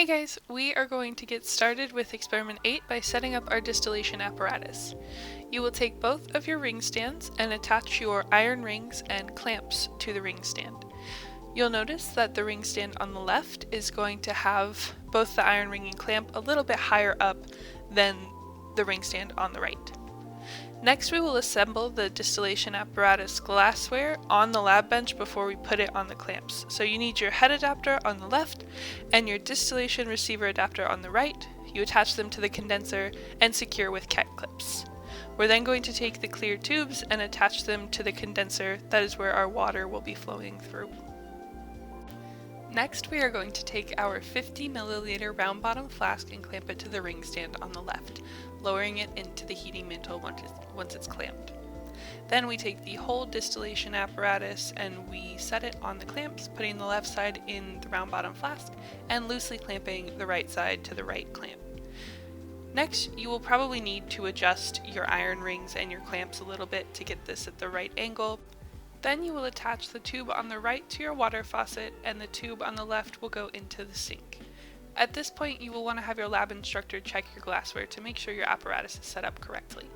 Hey guys, we are going to get started with experiment 8 by setting up our distillation apparatus. You will take both of your ring stands and attach your iron rings and clamps to the ring stand. You'll notice that the ring stand on the left is going to have both the iron ring and clamp a little bit higher up than the ring stand on the right. Next, we will assemble the distillation apparatus glassware on the lab bench before we put it on the clamps. So you need your head adapter on the left and your distillation receiver adapter on the right. You attach them to the condenser and secure with cat clips. We're then going to take the clear tubes and attach them to the condenser. That is where our water will be flowing through. Next, we are going to take our 50 milliliter round bottom flask and clamp it to the ring stand on the left, lowering it into the heating mantle once it's clamped. Then we take the whole distillation apparatus and we set it on the clamps, putting the left side in the round bottom flask and loosely clamping the right side to the right clamp. Next, you will probably need to adjust your iron rings and your clamps a little bit to get this at the right angle. Then you will attach the tube on the right to your water faucet and the tube on the left will go into the sink. At this point, you will want to have your lab instructor check your glassware to make sure your apparatus is set up correctly.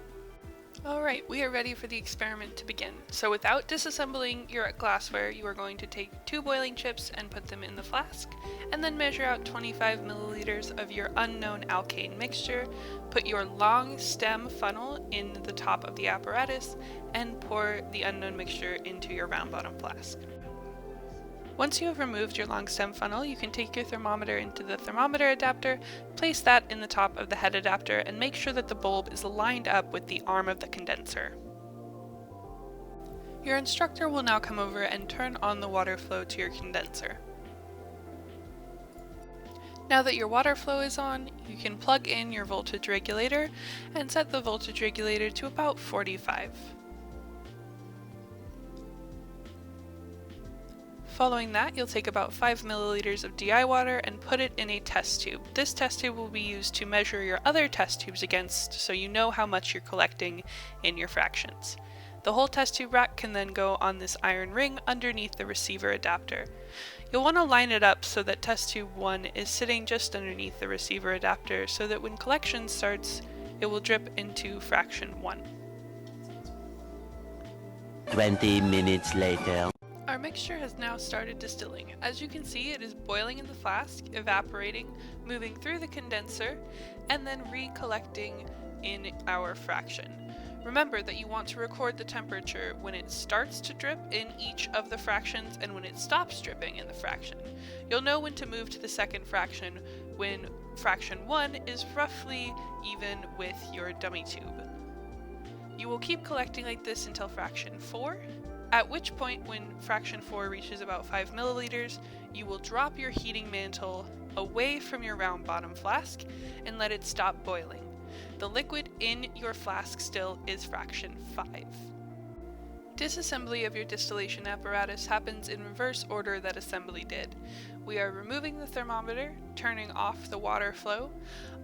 Alright, we are ready for the experiment to begin. So without disassembling your glassware, you are going to take 2 boiling chips and put them in the flask, and then measure out 25 milliliters of your unknown alkane mixture, put your long stem funnel in the top of the apparatus, and pour the unknown mixture into your round bottom flask. Once you have removed your long stem funnel, you can take your thermometer into the thermometer adapter, place that in the top of the head adapter, and make sure that the bulb is lined up with the arm of the condenser. Your instructor will now come over and turn on the water flow to your condenser. Now that your water flow is on, you can plug in your voltage regulator and set the voltage regulator to about 45. Following that, you'll take about 5 milliliters of DI water and put it in a test tube. This test tube will be used to measure your other test tubes against, so you know how much you're collecting in your fractions. The whole test tube rack can then go on this iron ring underneath the receiver adapter. You'll want to line it up so that test tube 1 is sitting just underneath the receiver adapter so that when collection starts, it will drip into fraction 1. 20 minutes later. Our mixture has now started distilling. As you can see, it is boiling in the flask, evaporating, moving through the condenser, and then recollecting in our fraction. Remember that you want to record the temperature when it starts to drip in each of the fractions and when it stops dripping in the fraction. You'll know when to move to the second fraction when fraction 1 is roughly even with your dummy tube. You will keep collecting like this until fraction 4, at which point when fraction 4 reaches about 5 milliliters, you will drop your heating mantle away from your round bottom flask and let it stop boiling. The liquid in your flask still is fraction 5. Disassembly of your distillation apparatus happens in reverse order that assembly did. We are removing the thermometer, turning off the water flow,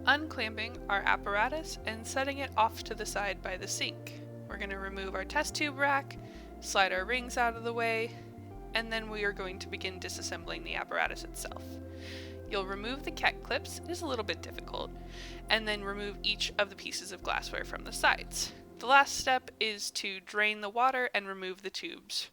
unclamping our apparatus, and setting it off to the side by the sink. We're going to remove our test tube rack, slide our rings out of the way, and then we are going to begin disassembling the apparatus itself. You'll remove the cat clips, it is a little bit difficult, and then remove each of the pieces of glassware from the sides. The last step is to drain the water and remove the tubes.